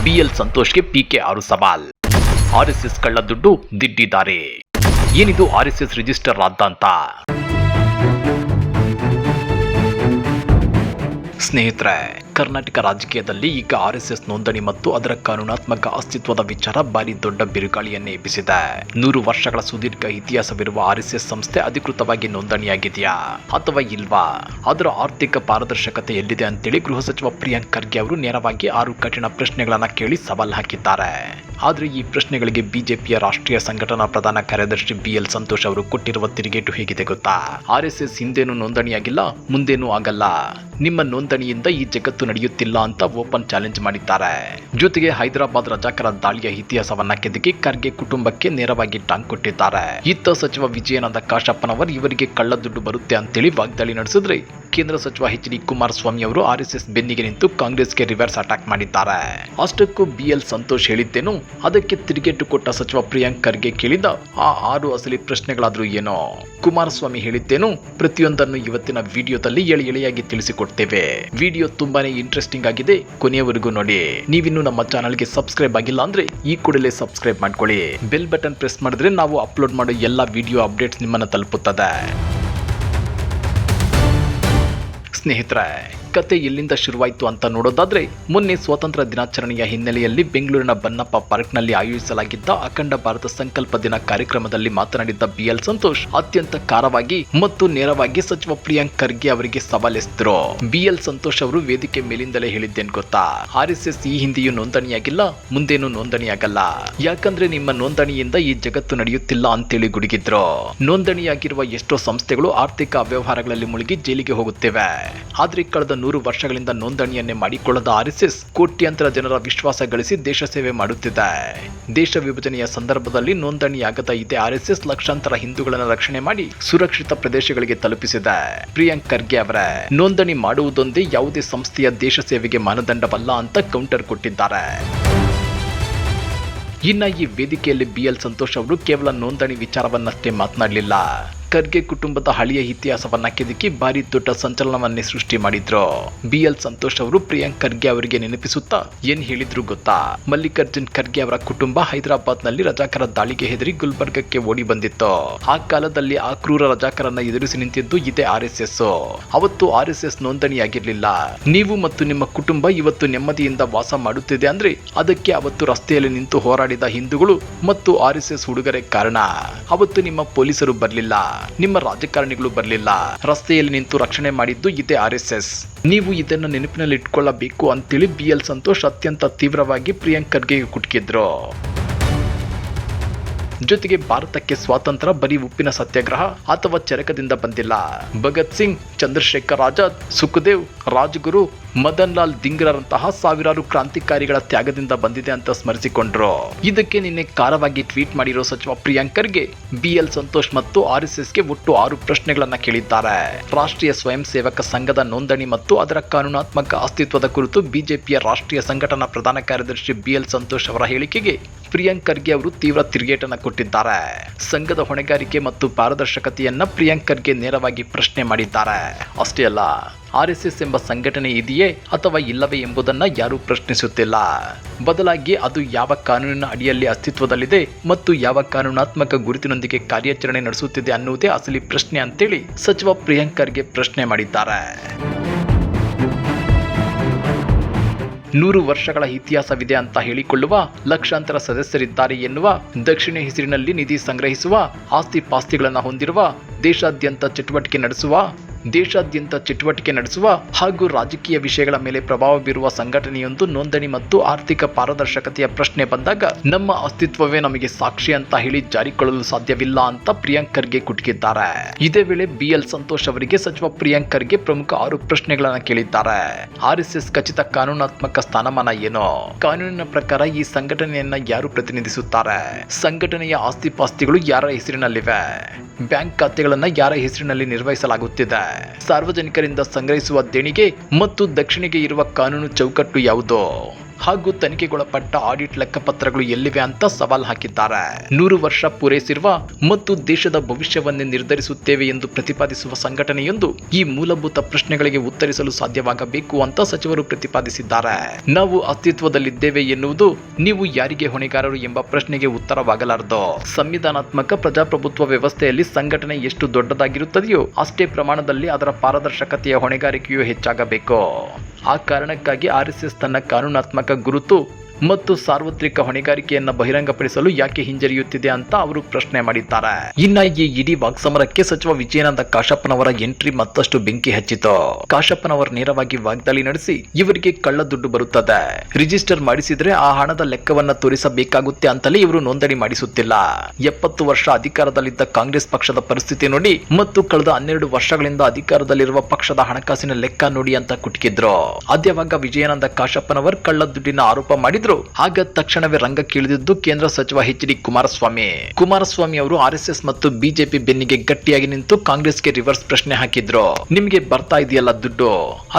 B L ಸಂತೋಷ್ಗೆ PK 6 ಸವಾಲ್. RSS ಕಳ್ಳ ದುಡ್ಡು ದಿಡ್ಡಿದ್ದಾರೆ. ಏನಿದು ಆರ್ಎಸ್ಎಸ್ ರಿಜಿಸ್ಟರ್ ರಾದ್ದಾಂತ? ಸ್ನೇಹಿತರೆ, ಕರ್ನಾಟಕ ರಾಜಕೀಯದಲ್ಲಿ ಈಗ ಆರ್ಎಸ್ಎಸ್ ನೋಂದಣಿ ಮತ್ತು ಅದರ ಕಾನೂನಾತ್ಮಕ ಅಸ್ತಿತ್ವದ ವಿಚಾರ ಭಾರಿ ದೊಡ್ಡ ಬಿರುಗಾಳಿಯನ್ನೇ ಎಬ್ಬಿಸಿದೆ. 100 ವರ್ಷಗಳ ಸುದೀರ್ಘ ಇತಿಹಾಸವಿರುವ ಆರ್ಎಸ್ಎಸ್ ಸಂಸ್ಥೆ ಅಧಿಕೃತವಾಗಿ ನೋಂದಣಿಯಾಗಿದೆಯಾ ಅಥವಾ ಇಲ್ವಾ? ಅದರ ಆರ್ಥಿಕ ಪಾರದರ್ಶಕತೆ ಎಲ್ಲಿದೆ ಅಂತೇಳಿ ಗೃಹ ಸಚಿವ ಪ್ರಿಯಾಂಕ್ ಖರ್ಗೆ ಅವರು ನೇರವಾಗಿ 6 ಕಠಿಣ ಪ್ರಶ್ನೆಗಳನ್ನ ಕೇಳಿ ಸವಾಲ್ ಹಾಕಿದ್ದಾರೆ. ಆದರೆ ಈ ಪ್ರಶ್ನೆಗಳಿಗೆ ಬಿಜೆಪಿಯ ರಾಷ್ಟ್ರೀಯ ಸಂಘಟನಾ ಪ್ರಧಾನ ಕಾರ್ಯದರ್ಶಿ ಬಿಎಲ್ ಸಂತೋಷ್ ಅವರು ಕೊಟ್ಟಿರುವ ತಿರುಗೇಟು ಹೇಗಿದೆ ಗೊತ್ತಾ? ಆರ್ಎಸ್ಎಸ್ ಹಿಂದೇನು ನೋಂದಣಿಯಾಗಿಲ್ಲ, ಮುಂದೇನೂ ಆಗಲ್ಲ. ನಿಮ್ಮ ನೋಂದಣಿಯಿಂದ ಈ ಜಗತ್ತು ನಡೆಯುತ್ತಿಲ್ಲ ಅಂತ ಓಪನ್ ಚಾಲೆಂಜ್ ಮಾಡಿದ್ದಾರೆ. ಜೊತೆಗೆ ಹೈದರಾಬಾದ್ ರಜಾಕರ ದಾಳಿಯ ಇತಿಹಾಸವನ್ನ ಕೆದಕಿ ಖರ್ಗೆ ಕುಟುಂಬಕ್ಕೆ ನೇರವಾಗಿ ಟಾಂಗ್ ಕೊಟ್ಟಿದ್ದಾರೆ. ಇತ್ತ ಸಚಿವ ವಿಜಯನಂದ ಕಾಶಪ್ಪನವರ್ ಇವರಿಗೆ ಕಳ್ಳ ದುಡ್ಡು ಬರುತ್ತೆ ಅಂತೇಳಿ ವಾಗ್ದಾಳಿ ನಡೆಸಿದ್ರೆ, ಕೇಂದ್ರ ಸಚಿವ ಎಚ್ ಡಿ ಕುಮಾರಸ್ವಾಮಿ ಅವರು ಆರ್ಎಸ್ಎಸ್ ಬೆನ್ನಿಗೆ ನಿಂತು ಕಾಂಗ್ರೆಸ್ಗೆ ರಿವರ್ಸ್ ಅಟ್ಯಾಕ್ ಮಾಡಿದ್ದಾರೆ. ಅಷ್ಟಕ್ಕೂ ಬಿಎಲ್ ಸಂತೋಷ್ ಹೇಳಿದ್ದೇನು? ಅದಕ್ಕೆ ತಿರುಗೇಟು ಕೊಟ್ಟ ಸಚಿವ ಪ್ರಿಯಾಂಕ್ ಖರ್ಗೆ ಕೇಳಿದ ಆ 6 ಅಸಲಿ ಪ್ರಶ್ನೆಗಳಾದ್ರೂ ಏನೋ? ಕುಮಾರಸ್ವಾಮಿ ಹೇಳಿದ್ದೇನು? ಪ್ರತಿಯೊಂದನ್ನು ಇವತ್ತಿನ ವಿಡಿಯೋದಲ್ಲಿ ಎಳೆಯಾಗಿ ತಿಳಿಸಿಕೊಡ್ತೇವೆ. ವಿಡಿಯೋ ತುಂಬಾನೇ ಇಂಟ್ರೆಸ್ಟಿಂಗ್ ಆಗಿದೆ, ಕೊನೆಯವರೆಗೂ ನೋಡಿ. ನೀವಿನ್ನು ನಮ್ಮ ಚಾನಲ್ಗೆ ಸಬ್ಸ್ಕ್ರೈಬ್ ಆಗಿಲ್ಲ ಅಂದ್ರೆ ಈ ಕೂಡಲೇ ಸಬ್ಸ್ಕ್ರೈಬ್ ಮಾಡ್ಕೊಳ್ಳಿ. ಬೆಲ್ ಬಟನ್ ಪ್ರೆಸ್ ಮಾಡಿದ್ರೆ ನಾವು ಅಪ್ಲೋಡ್ ಮಾಡೋ ಎಲ್ಲ ವಿಡಿಯೋ ಅಪ್ಡೇಟ್ಸ್ ನಿಮ್ಮನ್ನ ತಲುಪುತ್ತದೆ. ಸ್ನೇಹಿತರೆ, ಕತೆ ಎಲ್ಲಿಂದ ಶುರುವಾಯಿತು ಅಂತ ನೋಡೋದಾದ್ರೆ, ಮೊನ್ನೆ ಸ್ವಾತಂತ್ರ್ಯ ದಿನಾಚರಣೆಯ ಹಿನ್ನೆಲೆಯಲ್ಲಿ ಬೆಂಗಳೂರಿನ ಬನ್ನಪ್ಪ ಪಾರ್ಕ್ನಲ್ಲಿ ಆಯೋಜಿಸಲಾಗಿದ್ದ ಅಖಂಡ ಭಾರತ ಸಂಕಲ್ಪ ದಿನ ಕಾರ್ಯಕ್ರಮದಲ್ಲಿ ಮಾತನಾಡಿದ್ದ ಬಿಎಲ್ ಸಂತೋಷ್ ಅತ್ಯಂತ ಖಾರವಾಗಿ ಮತ್ತು ನೇರವಾಗಿ ಸಚಿವ ಪ್ರಿಯಾಂಕ್ ಖರ್ಗೆ ಅವರಿಗೆ ಸವಾಲೆಸೆದರು. ಬಿಎಲ್ ಸಂತೋಷ್ ಅವರು ವೇದಿಕೆ ಮೇಲಿಂದಲೇ ಹೇಳಿದ್ದೇನು ಗೊತ್ತಾ? ಆರ್ಎಸ್ಎಸ್ ಈ ಹಿಂದೆಯೂ ನೋಂದಣಿಯಾಗಿಲ್ಲ, ಮುಂದೇನೂ ನೋಂದಣಿಯಾಗಲ್ಲ. ಯಾಕಂದ್ರೆ ನಿಮ್ಮ ನೋಂದಣಿಯಿಂದ ಈ ಜಗತ್ತು ನಡೆಯುತ್ತಿಲ್ಲ ಅಂತೇಳಿ ಗುಡುಗಿದ್ರು. ನೋಂದಣಿಯಾಗಿರುವ ಎಷ್ಟೋ ಸಂಸ್ಥೆಗಳು ಆರ್ಥಿಕ ಅವ್ಯವಹಾರಗಳಲ್ಲಿ ಮುಳುಗಿ ಜೈಲಿಗೆ ಹೋಗುತ್ತೇವೆ. ಆದ್ರೆ ಕಳೆದ 100 ವರ್ಷಗಳಿಂದ ನೋಂದಣಿಯನ್ನೇ ಮಾಡಿಕೊಳ್ಳದ ಆರ್ಎಸ್ಎಸ್ ಕೋಟ್ಯಾಂತರ ಜನರ ವಿಶ್ವಾಸ ಗಳಿಸಿ ದೇಶ ಸೇವೆ ಮಾಡುತ್ತಿದೆ. ದೇಶ ವಿಭಜನೆಯ ಸಂದರ್ಭದಲ್ಲಿ ನೋಂದಣಿಯಾಗದ ಇದೇ ಆರ್ಎಸ್ಎಸ್ ಲಕ್ಷಾಂತರ ಹಿಂದೂಗಳನ್ನು ರಕ್ಷಣೆ ಮಾಡಿ ಸುರಕ್ಷಿತ ಪ್ರದೇಶಗಳಿಗೆ ತಲುಪಿಸಿದೆ. ಪ್ರಿಯಾಂಕ್ ಖರ್ಗೆ ಅವರೇ, ನೋಂದಣಿ ಮಾಡುವುದೊಂದೇ ಯಾವುದೇ ಸಂಸ್ಥೆಯ ದೇಶ ಸೇವೆಗೆ ಮಾನದಂಡವಲ್ಲ ಅಂತ ಕೌಂಟರ್ ಕೊಟ್ಟಿದ್ದಾರೆ. ಇನ್ನ ಈ ವೇದಿಕೆಯಲ್ಲಿ ಬಿಎಲ್ ಸಂತೋಷ್ ಅವರು ಕೇವಲ ನೋಂದಣಿ ವಿಚಾರವನ್ನಷ್ಟೇ ಮಾತನಾಡಲಿಲ್ಲ. ಖರ್ಗೆ ಕುಟುಂಬದ ಹಳೆಯ ಇತಿಹಾಸವನ್ನ ಕೆದಕಿ ಭಾರಿ ದೊಡ್ಡ ಸಂಚಲನವನ್ನೇ ಸೃಷ್ಟಿ ಮಾಡಿದ್ರು. ಬಿಎಲ್ ಸಂತೋಷ್ ಅವರು ಪ್ರಿಯಾಂಕ್ ಖರ್ಗೆ ಅವರಿಗೆ ನೆನಪಿಸುತ್ತಾ ಏನ್ ಹೇಳಿದ್ರು ಗೊತ್ತಾ? ಮಲ್ಲಿಕಾರ್ಜುನ್ ಖರ್ಗೆ ಅವರ ಕುಟುಂಬ ಹೈದರಾಬಾದ್ ನಲ್ಲಿ ರಜಾಕರ ದಾಳಿಗೆ ಹೆದರಿ ಗುಲ್ಬರ್ಗಕ್ಕೆ ಓಡಿ ಬಂದಿತ್ತು. ಆ ಕಾಲದಲ್ಲಿ ಆ ಕ್ರೂರ ರಜಾಕರನ್ನ ಎದುರಿಸಿ ನಿಂತಿದ್ದು ಇದೇ ಆರ್ಎಸ್ಎಸ್. ಅವತ್ತು ಆರ್ಎಸ್ಎಸ್ ನೋಂದಣಿಯಾಗಿರ್ಲಿಲ್ಲ. ನೀವು ಮತ್ತು ನಿಮ್ಮ ಕುಟುಂಬ ಇವತ್ತು ನೆಮ್ಮದಿಯಿಂದ ವಾಸ ಮಾಡುತ್ತಿದೆ ಅಂದ್ರೆ ಅದಕ್ಕೆ ಅವತ್ತು ರಸ್ತೆಯಲ್ಲಿ ನಿಂತು ಹೋರಾಡಿದ ಹಿಂದೂಗಳು ಮತ್ತು ಆರ್ಎಸ್ಎಸ್ ಹುಡುಗರೇ ಕಾರಣ. ಅವತ್ತು ನಿಮ್ಮ ಪೊಲೀಸರು ಬರಲಿಲ್ಲ, ನಿಮ್ಮ ರಾಜಕಾರಣಿಗಳು ಬರಲಿಲ್ಲ, ರಸ್ತೆಯಲ್ಲಿ ನಿಂತು ರಕ್ಷಣೆ ಮಾಡಿದ್ದು ಇದೇ ಆರ್ಎಸ್ಎಸ್. ನೀವು ಇದನ್ನ ನೆನಪಿನಲ್ಲಿ ಇಟ್ಕೊಳ್ಳಬೇಕು ಅಂತೇಳಿ ಬಿಎಲ್ ಸಂತೋಷ್ ಅತ್ಯಂತ ತೀವ್ರವಾಗಿ ಪ್ರಿಯಾಂಕ್ ಖರ್ಗೆಗೆ ಕುಟುಕಿದ್ರು. ಜೊತೆಗೆ ಭಾರತಕ್ಕೆ ಸ್ವಾತಂತ್ರ್ಯ ಬರೀ ಉಪ್ಪಿನ ಸತ್ಯಾಗ್ರಹ ಅಥವಾ ಚರಕದಿಂದ ಬಂದಿಲ್ಲ. ಭಗತ್ ಸಿಂಗ್, ಚಂದ್ರಶೇಖರ್ ಆಜಾದ್, ಸುಖದೇವ್, ರಾಜ್ಗುರು, ಮದನ್ ಲಾಲ್ ಧಿಂಗ್ರಾರಂತಹ ಸಾವಿರಾರು ಕ್ರಾಂತಿಕಾರಿಗಳ ತ್ಯಾಗದಿಂದ ಬಂದಿದೆ ಅಂತ ಸ್ಮರಿಸಿಕೊಂಡ್ರು. ಇದಕ್ಕೆ ನಿನ್ನೆ ಖಾರವಾಗಿ ಟ್ವೀಟ್ ಮಾಡಿರೋ ಸಚಿವ ಪ್ರಿಯಾಂಕ್ ಖರ್ಗೆ ಬಿಎಲ್ ಸಂತೋಷ್ ಮತ್ತು ಆರ್ಎಸ್ಎಸ್ಗೆ ಒಟ್ಟು 6 ಪ್ರಶ್ನೆಗಳನ್ನ ಕೇಳಿದ್ದಾರೆ. ರಾಷ್ಟ್ರೀಯ ಸ್ವಯಂ ಸೇವಕ ಸಂಘದ ನೋಂದಣಿ ಮತ್ತು ಅದರ ಕಾನೂನಾತ್ಮಕ ಅಸ್ತಿತ್ವದ ಕುರಿತು ಬಿಜೆಪಿಯ ರಾಷ್ಟ್ರೀಯ ಸಂಘಟನಾ ಪ್ರಧಾನ ಕಾರ್ಯದರ್ಶಿ ಬಿಎಲ್ ಸಂತೋಷ್ ಅವರ ಹೇಳಿಕೆಗೆ ಪ್ರಿಯಾಂಕ್ ಖರ್ಗೆ ಅವರು ತೀವ್ರ ತಿರುಗೇಟನ್ನು ಕೊಟ್ಟಿದ್ದಾರೆ. ಸಂಘದ ಹೊಣೆಗಾರಿಕೆ ಮತ್ತು ಪಾರದರ್ಶಕತೆಯನ್ನ ಪ್ರಿಯಾಂಕ್ ಖರ್ಗೆ ನೇರವಾಗಿ ಪ್ರಶ್ನೆ ಮಾಡಿದ್ದಾರೆ. ಅಷ್ಟೇ ಅಲ್ಲ, ಆರ್ಎಸ್ಎಸ್ ಎಂಬ ಸಂಘಟನೆ ಇದೆಯೇ ಅಥವಾ ಇಲ್ಲವೇ ಎಂಬುದನ್ನು ಯಾರೂ ಪ್ರಶ್ನಿಸುತ್ತಿಲ್ಲ. ಬದಲಾಗಿ ಅದು ಯಾವ ಕಾನೂನಿನ ಅಡಿಯಲ್ಲಿ ಅಸ್ತಿತ್ವದಲ್ಲಿದೆ ಮತ್ತು ಯಾವ ಕಾನೂನಾತ್ಮಕ ಗುರುತಿನೊಂದಿಗೆ ಕಾರ್ಯಾಚರಣೆ ನಡೆಸುತ್ತಿದೆ ಅನ್ನುವುದೇ ಅಸಲಿ ಪ್ರಶ್ನೆ ಅಂತೇಳಿ ಸಚಿವ ಪ್ರಿಯಾಂಕ್ ಖರ್ಗೆ ಪ್ರಶ್ನೆ ಮಾಡಿದ್ದಾರೆ. 100 ವರ್ಷಗಳ ಇತಿಹಾಸವಿದೆ ಅಂತ ಹೇಳಿಕೊಳ್ಳುವ, ಲಕ್ಷಾಂತರ ಸದಸ್ಯರಿದ್ದಾರೆ ಎನ್ನುವ, ದಕ್ಷಿಣ ಹೆಸರಿನಲ್ಲಿ ನಿಧಿ ಸಂಗ್ರಹಿಸುವ, ಆಸ್ತಿ ಪಾಸ್ತಿಗಳನ್ನು ಹೊಂದಿರುವ, ದೇಶಾದ್ಯಂತ ಚಟುವಟಿಕೆ ನಡೆಸುವ ಹಾಗೂ ರಾಜಕೀಯ ವಿಷಯಗಳ ಮೇಲೆ ಪ್ರಭಾವ ಬೀರುವ ಸಂಘಟನೆಯೊಂದು ನೋಂದಣಿ ಮತ್ತು ಆರ್ಥಿಕ ಪಾರದರ್ಶಕತೆಯ ಪ್ರಶ್ನೆ ಬಂದಾಗ ನಮ್ಮ ಅಸ್ತಿತ್ವವೇ ನಮಗೆ ಸಾಕ್ಷಿ ಅಂತ ಹೇಳಿ ಜಾರಿಕೊಳ್ಳಲು ಸಾಧ್ಯವಿಲ್ಲ ಅಂತ ಪ್ರಿಯಾಂಕ್ ಖರ್ಗೆ ಕುಟುಕಿದ್ದಾರೆ. ಇದೇ ವೇಳೆ ಬಿಎಲ್ ಸಂತೋಷ್ ಅವರಿಗೆ ಸಚಿವ ಪ್ರಿಯಾಂಕ್ ಖರ್ಗೆ ಪ್ರಮುಖ 6 ಪ್ರಶ್ನೆಗಳನ್ನು ಕೇಳಿದ್ದಾರೆ. ಆರ್ಎಸ್ಎಸ್ ಖಚಿತ ಕಾನೂನಾತ್ಮಕ ಸ್ಥಾನಮಾನ ಏನು? ಕಾನೂನಿನ ಪ್ರಕಾರ ಈ ಸಂಘಟನೆಯನ್ನ ಯಾರು ಪ್ರತಿನಿಧಿಸುತ್ತಾರೆ? ಸಂಘಟನೆಯ ಆಸ್ತಿ ಪಾಸ್ತಿಗಳು ಯಾರ ಹೆಸರಿನಲ್ಲಿವೆ? ಬ್ಯಾಂಕ್ ಖಾತೆಗಳನ್ನ ಯಾರ ಹೆಸರಿನಲ್ಲಿ ನಿರ್ವಹಿಸಲಾಗುತ್ತಿದೆ? ಸಾರ್ವಜನಿಕರಿಂದ ಸಂಗ್ರಹಿಸುವ ದೇಣಿಗೆ ಮತ್ತು ದಕ್ಷಿಣೆಗೆ ಇರುವ ಕಾನೂನು ಚೌಕಟ್ಟು ಯಾವುದು? ಹಾಗೂ ತನಿಖೆಗೊಳಪಟ್ಟ ಆಡಿಟ್ ಲೆಕ್ಕಪತ್ರಗಳು ಎಲ್ಲಿವೆ ಅಂತ ಸವಾಲ್ ಹಾಕಿದ್ದಾರೆ. 100 ವರ್ಷ ಪೂರೈಸಿರುವ ಮತ್ತು ದೇಶದ ಭವಿಷ್ಯವನ್ನೇ ನಿರ್ಧರಿಸುತ್ತೇವೆ ಎಂದು ಪ್ರತಿಪಾದಿಸುವ ಸಂಘಟನೆಯೊಂದು ಈ ಮೂಲಭೂತ ಪ್ರಶ್ನೆಗಳಿಗೆ ಉತ್ತರಿಸಲು ಸಾಧ್ಯವಾಗಬೇಕು ಅಂತ ಸಚಿವರು ಪ್ರತಿಪಾದಿಸಿದ್ದಾರೆ. ನಾವು ಅಸ್ತಿತ್ವದಲ್ಲಿದ್ದೇವೆ ಎನ್ನುವುದು ನೀವು ಯಾರಿಗೆ ಹೊಣೆಗಾರರು ಎಂಬ ಪ್ರಶ್ನೆಗೆ ಉತ್ತರವಾಗಲಾರದು. ಸಂವಿಧಾನಾತ್ಮಕ ಪ್ರಜಾಪ್ರಭುತ್ವ ವ್ಯವಸ್ಥೆಯಲ್ಲಿ ಸಂಘಟನೆ ಎಷ್ಟು ದೊಡ್ಡದಾಗಿರುತ್ತದೆಯೋ ಅಷ್ಟೇ ಪ್ರಮಾಣದಲ್ಲಿ ಅದರ ಪಾರದರ್ಶಕತೆಯ ಹೊಣೆಗಾರಿಕೆಯೂ ಹೆಚ್ಚಾಗಬೇಕು. ಆ ಕಾರಣಕ್ಕಾಗಿ ಆರ್ಎಸ್ಎಸ್ ತನ್ನ ಕಾನೂನಾತ್ಮಕ ಗುರುತು ಮತ್ತು ಸಾರ್ವತ್ರಿಕ ಹೊಣೆಗಾರಿಕೆಯನ್ನ ಬಹಿರಂಗಪಡಿಸಲು ಯಾಕೆ ಹಿಂಜರಿಯುತ್ತಿದೆ ಅಂತ ಅವರು ಪ್ರಶ್ನೆ ಮಾಡಿದ್ದಾರೆ. ಇನ್ನ ಈ ಇಡೀ ವಾಗ್ಸಮರಕ್ಕೆ ಸಚಿವ ವಿಜಯಾನಂದ ಕಾಶಪ್ಪನವರ ಎಂಟ್ರಿ ಮತ್ತಷ್ಟು ಬೆಂಕಿ ಹಚ್ಚಿತು. ಕಾಶಪ್ಪನವರು ನೇರವಾಗಿ ವಾಗ್ದಾಳಿ ನಡೆಸಿ ಇವರಿಗೆ ಕಳ್ಳ ದುಡ್ಡು ಬರುತ್ತದೆ, ರಿಜಿಸ್ಟರ್ ಮಾಡಿಸಿದ್ರೆ ಆ ಹಣದ ಲೆಕ್ಕವನ್ನ ತೋರಿಸಬೇಕಾಗುತ್ತೆ ಅಂತಲೇ ಇವರು ನೋಂದಣಿ ಮಾಡಿಸುತ್ತಿಲ್ಲ. 70 ವರ್ಷ ಅಧಿಕಾರದಲ್ಲಿದ್ದ ಕಾಂಗ್ರೆಸ್ ಪಕ್ಷದ ಪರಿಸ್ಥಿತಿ ನೋಡಿ ಮತ್ತು ಕಳೆದ 12 ವರ್ಷಗಳಿಂದ ಅಧಿಕಾರದಲ್ಲಿರುವ ಪಕ್ಷದ ಹಣಕಾಸಿನ ಲೆಕ್ಕ ನೋಡಿ ಅಂತ ಕುಟುಕಿದ್ರು. ಅದ್ಯಾವಾಗ ವಿಜಯಾನಂದ ಕಾಶಪ್ಪನವರು ಕಳ್ಳ ದುಡ್ಡಿನ ಆರೋಪ ಮಾಡಿದ್ರು. ಆಗ ತಕ್ಷಣವೇ ರಂಗಕ್ಕಿಳಿದಿದ್ದು ಕೇಂದ್ರ ಸಚಿವ ಎಚ್.ಡಿ. ಕುಮಾರಸ್ವಾಮಿ ಅವರು ಆರ್ಎಸ್ಎಸ್ ಮತ್ತು ಬಿಜೆಪಿ ಬೆನ್ನಿಗೆ ಗಟ್ಟಿಯಾಗಿ ನಿಂತು ಕಾಂಗ್ರೆಸ್ಗೆ ರಿವರ್ಸ್ ಪ್ರಶ್ನೆ ಹಾಕಿದ್ರು. ನಿಮಗೆ ಬರ್ತಾ ಇದೆಯಲ್ಲ ದುಡ್ಡು,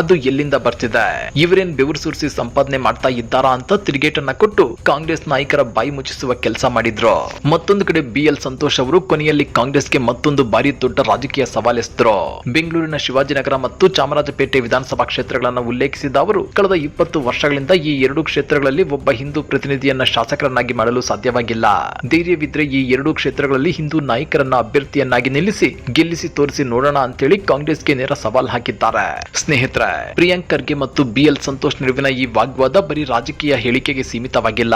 ಅದು ಎಲ್ಲಿಂದ ಬರ್ತಿದೆ, ಇವರೇನ್ ಬೆವರು ಸುರಿಸಿ ಸಂಪಾದನೆ ಮಾಡ್ತಾ ಇದ್ದಾರಾ ಅಂತ ತಿರುಗೇಟನ್ನ ಕೊಟ್ಟು ಕಾಂಗ್ರೆಸ್ ನಾಯಕರ ಬಾಯಿ ಮುಚ್ಚಿಸುವ ಕೆಲಸ ಮಾಡಿದ್ರು. ಮತ್ತೊಂದು ಕಡೆ BL ಸಂತೋಷ್ ಅವರು ಕೊನೆಯಲ್ಲಿ ಕಾಂಗ್ರೆಸ್ಗೆ ಮತ್ತೊಂದು ಬಾರಿ ದೊಡ್ಡ ರಾಜಕೀಯ ಸವಾಲೆಸೆದ್ರು. ಬೆಂಗಳೂರಿನ ಶಿವಾಜಿನಗರ ಮತ್ತು ಚಾಮರಾಜಪೇಟೆ ವಿಧಾನಸಭಾ ಕ್ಷೇತ್ರಗಳನ್ನು ಉಲ್ಲೇಖಿಸಿದ ಅವರು ಕಳೆದ 20 ವರ್ಷಗಳಿಂದ ಈ 2 ಕ್ಷೇತ್ರಗಳಲ್ಲಿ ಒಬ್ಬ ಹಿಂದೂ ಪ್ರತಿನಿಧಿಯನ್ನ ಶಾಸಕರನ್ನಾಗಿ ಮಾಡಲು ಸಾಧ್ಯವಾಗಿಲ್ಲ. ಧೈರ್ಯವಿದ್ರೆ ಈ 2 ಕ್ಷೇತ್ರಗಳಲ್ಲಿ ಹಿಂದೂ ನಾಯಕರನ್ನ ಅಭ್ಯರ್ಥಿಯನ್ನಾಗಿ ನಿಲ್ಲಿಸಿ ಗೆಲ್ಲಿಸಿ ತೋರಿಸಿ ನೋಡೋಣ ಅಂತೇಳಿ ಕಾಂಗ್ರೆಸ್ಗೆ ನೇರ ಸವಾಲ್ ಹಾಕಿದ್ದಾರೆ. ಸ್ನೇಹಿತರೆ, ಪ್ರಿಯಾಂಕ್ ಖರ್ಗೆ ಮತ್ತು BL ಸಂತೋಷ್ ನಡುವಿನ ಈ ವಾಗ್ವಾದ ಬರೀ ರಾಜಕೀಯ ಹೇಳಿಕೆಗೆ ಸೀಮಿತವಾಗಿಲ್ಲ.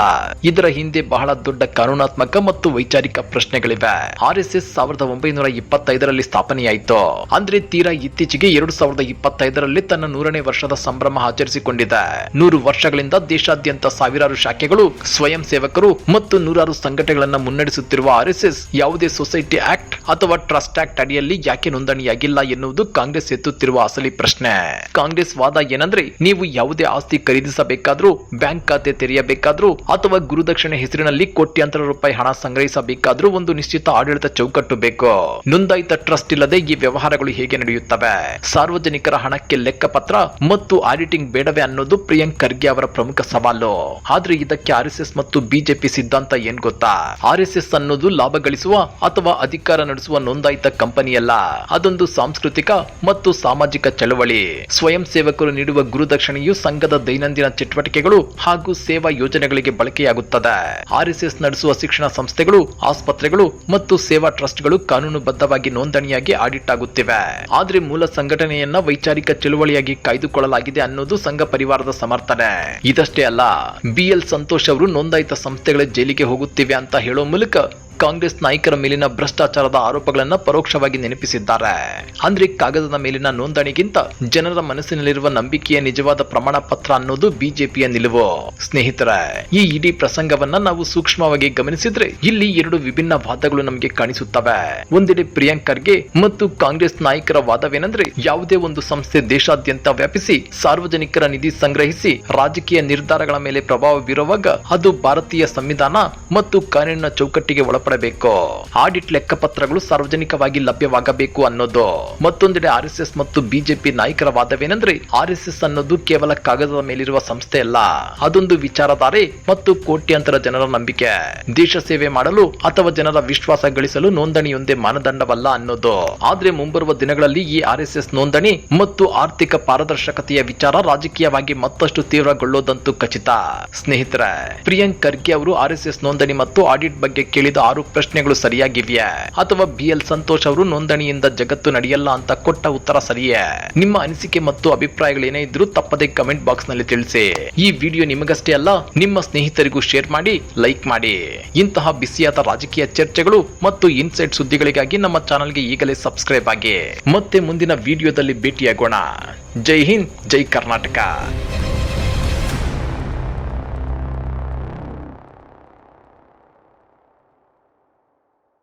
ಇದರ ಹಿಂದೆ ಬಹಳ ದೊಡ್ಡ ಕಾನೂನಾತ್ಮಕ ಮತ್ತು ವೈಚಾರಿಕ ಪ್ರಶ್ನೆಗಳಿವೆ. ಆರ್ಎಸ್ಎಸ್ 1925ರಲ್ಲಿ ಸ್ಥಾಪನೆಯಾಯಿತು. ಅಂದ್ರೆ ತೀರಾ ಇತ್ತೀಚೆಗೆ 2025ರಲ್ಲಿ ತನ್ನ 100ನೇ ವರ್ಷದ ಸಂಭ್ರಮ ಆಚರಿಸಿಕೊಂಡಿದೆ. 100 ವರ್ಷಗಳಿಂದ ದೇಶಾದ್ಯಂತ ಸಾವಿರಾರು ಶಾಖೆಗಳು, ಸ್ವಯಂ ಸೇವಕರು ಮತ್ತು ನೂರಾರು ಸಂಘಟನೆಗಳನ್ನು ಮುನ್ನಡೆಸುತ್ತಿರುವ ಆರ್ಎಸ್ಎಸ್ ಯಾವುದೇ ಸೊಸೈಟಿ ಆಕ್ಟ್ ಅಥವಾ ಟ್ರಸ್ಟ್ ಆಕ್ಟ್ ಅಡಿಯಲ್ಲಿ ಯಾಕೆ ನೋಂದಣಿಯಾಗಿಲ್ಲ ಎನ್ನುವುದು ಕಾಂಗ್ರೆಸ್ ಎತ್ತುತ್ತಿರುವ ಅಸಲಿ ಪ್ರಶ್ನೆ. ಕಾಂಗ್ರೆಸ್ ವಾದ ಏನಂದ್ರೆ, ನೀವು ಯಾವುದೇ ಆಸ್ತಿ ಖರೀದಿಸಬೇಕಾದ್ರೂ, ಬ್ಯಾಂಕ್ ಖಾತೆ ತೆರೆಯಬೇಕಾದ್ರೂ ಅಥವಾ ಗುರುದಕ್ಷಿಣೆ ಹೆಸರಿನಲ್ಲಿ ಕೋಟ್ಯಾಂತರ ರೂಪಾಯಿ ಹಣ ಸಂಗ್ರಹಿಸಬೇಕಾದ್ರೂ ಒಂದು ನಿಶ್ಚಿತ ಆಡಳಿತ ಚೌಕಟ್ಟು ಬೇಕು. ನೋಂದಾಯಿತ ಟ್ರಸ್ಟ್ ಇಲ್ಲದೆ ಈ ವ್ಯವಹಾರಗಳು ಹೇಗೆ ನಡೆಯುತ್ತವೆ? ಸಾರ್ವಜನಿಕರ ಹಣಕ್ಕೆ ಲೆಕ್ಕಪತ್ರ ಮತ್ತು ಆಡಿಟಿಂಗ್ ಬೇಡವೇ ಅನ್ನೋದು ಪ್ರಿಯಾಂಕ್ ಖರ್ಗೆ ಅವರ ಪ್ರಮುಖ ಸವಾಲು. ಆದ್ರೆ ಇದಕ್ಕೆ ಆರ್ಎಸ್ಎಸ್ ಮತ್ತು ಬಿಜೆಪಿ ಸಿದ್ಧಾಂತ ಏನ್ ಗೊತ್ತಾ? ಆರ್ಎಸ್ಎಸ್ ಅನ್ನೋದು ಲಾಭ ಗಳಿಸುವ ಅಥವಾ ಅಧಿಕಾರ ನಡೆಸುವ ನೋಂದಾಯಿತ ಕಂಪನಿಯಲ್ಲ. ಅದೊಂದು ಸಾಂಸ್ಕೃತಿಕ ಮತ್ತು ಸಾಮಾಜಿಕ ಚಳವಳಿ. ಸ್ವಯಂ ಸೇವಕರು ನೀಡುವ ಗುರುದಕ್ಷಿಣೆಯು ಸಂಘದ ದೈನಂದಿನ ಚಟುವಟಿಕೆಗಳು ಹಾಗೂ ಸೇವಾ ಯೋಜನೆಗಳಿಗೆ ಬಳಕೆಯಾಗುತ್ತದೆ. ಆರ್ಎಸ್ಎಸ್ ನಡೆಸುವ ಶಿಕ್ಷಣ ಸಂಸ್ಥೆಗಳು, ಆಸ್ಪತ್ರೆಗಳು ಮತ್ತು ಸೇವಾ ಟ್ರಸ್ಟ್ಗಳು ಕಾನೂನುಬದ್ಧವಾಗಿ ನೋಂದಣಿಯಾಗಿ ಆಡಿಟ್ ಆಗುತ್ತಿವೆ. ಆದ್ರೆ ಮೂಲ ಸಂಘಟನೆಯನ್ನ ವೈಚಾರಿಕ ಚಳುವಳಿಯಾಗಿ ಕಾಯ್ದುಕೊಳ್ಳಲಾಗಿದೆ ಅನ್ನೋದು ಸಂಘ ಪರಿವಾರದ ಸಮರ್ಥನೆ. ಇದಷ್ಟೇ ಅಲ್ಲ, BL ಸಂತೋಷ್ ಅವರು ನೋಂದಾಯಿತ ಸಂಸ್ಥೆಗಳ ಜೈಲಿಗೆ ಹೋಗುತ್ತಿವೆ ಅಂತ ಹೇಳೋ ಮೂಲಕ ಕಾಂಗ್ರೆಸ್ ನಾಯಕರ ಮೇಲಿನ ಭ್ರಷ್ಟಾಚಾರದ ಆರೋಪಗಳನ್ನು ಪರೋಕ್ಷವಾಗಿ ನೆನಪಿಸಿದ್ದಾರೆ. ಅಂದ್ರೆ ಕಾಗದದ ಮೇಲಿನ ನೋಂದಣಿಗಿಂತ ಜನರ ಮನಸ್ಸಿನಲ್ಲಿರುವ ನಂಬಿಕೆಯ ನಿಜವಾದ ಪ್ರಮಾಣ ಪತ್ರ ಅನ್ನೋದು ಬಿಜೆಪಿಯ ನಿಲುವು. ಸ್ನೇಹಿತರೆ, ಈ ಇಡೀ ಪ್ರಸಂಗವನ್ನ ನಾವು ಸೂಕ್ಷ್ಮವಾಗಿ ಗಮನಿಸಿದ್ರೆ ಇಲ್ಲಿ 2 ವಿಭಿನ್ನ ವಾದಗಳು ನಮಗೆ ಕಾಣಿಸುತ್ತವೆ. ಒಂದೆಡೆ ಪ್ರಿಯಾಂಕ್ ಖರ್ಗೆ ಮತ್ತು ಕಾಂಗ್ರೆಸ್ ನಾಯಕರ ವಾದವೇನೆಂದ್ರೆ, ಯಾವುದೇ ಒಂದು ಸಂಸ್ಥೆ ದೇಶಾದ್ಯಂತ ವ್ಯಾಪಿಸಿ ಸಾರ್ವಜನಿಕರ ನಿಧಿ ಸಂಗ್ರಹಿಸಿ ರಾಜಕೀಯ ನಿರ್ಧಾರಗಳ ಮೇಲೆ ಪ್ರಭಾವ ಬೀರುವಾಗ ಅದು ಭಾರತೀಯ ಸಂವಿಧಾನ ಮತ್ತು ಕಾನೂನಿನ ಚೌಕಟ್ಟಿಗೆ ಒಳಪಡಬೇಕು. ಆಡಿಟ್ ಲೆಕ್ಕಪತ್ರಗಳು ಸಾರ್ವಜನಿಕವಾಗಿ ಲಭ್ಯವಾಗಬೇಕು ಅನ್ನೋದು. ಮತ್ತೊಂದೆಡೆ ಆರ್ಎಸ್ಎಸ್ ಮತ್ತು ಬಿಜೆಪಿ ನಾಯಕರ ವಾದವೇನೆಂದ್ರೆ, ಆರ್ಎಸ್ಎಸ್ ಅನ್ನೋದು ಕೇವಲ ಕಾಗದದ ಮೇಲಿರುವ ಸಂಸ್ಥೆ ಅಲ್ಲ, ಅದೊಂದು ವಿಚಾರಧಾರೆ ಮತ್ತು ಕೋಟ್ಯಾಂತರ ಜನರ ನಂಬಿಕೆ. ದೇಶ ಸೇವೆ ಮಾಡಲು ಅಥವಾ ಜನರ ವಿಶ್ವಾಸ ಗಳಿಸಲು ನೋಂದಣಿಯೊಂದೇ ಮಾನದಂಡವಲ್ಲ ಅನ್ನೋದು. ಆದ್ರೆ ಮುಂಬರುವ ದಿನಗಳಲ್ಲಿ ಈ ಆರ್ಎಸ್ಎಸ್ ನೋಂದಣಿ ಮತ್ತು ಆರ್ಥಿಕ ಪಾರದರ್ಶಕತೆಯ ವಿಚಾರ ರಾಜಕೀಯವಾಗಿ ಮತ್ತಷ್ಟು ತೀವ್ರಗೊಳ್ಳೋದಂತೂ ಖಚಿತ. ಸ್ನೇಹಿತರೆ, ಪ್ರಿಯಾಂಕ್ ಖರ್ಗೆ ಅವರು ಆರ್ಎಸ್ಎಸ್ ನೋಂದಣಿ ಮತ್ತು ಆಡಿಟ್ ಬಗ್ಗೆ ಕೇಳಿದ 6 ಪ್ರಶ್ನೆಗಳು ಸರಿಯಾಗಿವೆಯೇ ಅಥವಾ BL ಸಂತೋಷ್ ಅವರು ನೋಂದಣಿಯಿಂದ ಜಗತ್ತು ನಡೆಯಲ್ಲ ಅಂತ ಕೊಟ್ಟ ಉತ್ತರ ಸರಿಯೇ? ನಿಮ್ಮ ಅನಿಸಿಕೆ ಮತ್ತು ಅಭಿಪ್ರಾಯಗಳೇನೇ ಇದ್ರೂ ತಪ್ಪದೆ ಕಮೆಂಟ್ ಬಾಕ್ಸ್ ನಲ್ಲಿ ತಿಳಿಸಿ. ಈ ವಿಡಿಯೋ ನಿಮಗಷ್ಟೇ ಅಲ್ಲ, ನಿಮ್ಮ ಸ್ನೇಹಿತರಿಗೂ ಶೇರ್ ಮಾಡಿ, ಲೈಕ್ ಮಾಡಿ. ಇಂತಹ ಬಿಸಿಯಾದ ರಾಜಕೀಯ ಚರ್ಚೆಗಳು ಮತ್ತು ಇನ್ಸೈಟ್ ಸುದ್ದಿಗಳಿಗಾಗಿ ನಮ್ಮ ಚಾನೆಲ್ಗೆ ಈಗಲೇ ಸಬ್ಸ್ಕ್ರೈಬ್ ಆಗಿ. ಮತ್ತೆ ಮುಂದಿನ ವಿಡಿಯೋದಲ್ಲಿ ಭೇಟಿಯಾಗೋಣ. ಜೈ ಹಿಂದ್, ಜೈ ಕರ್ನಾಟಕ.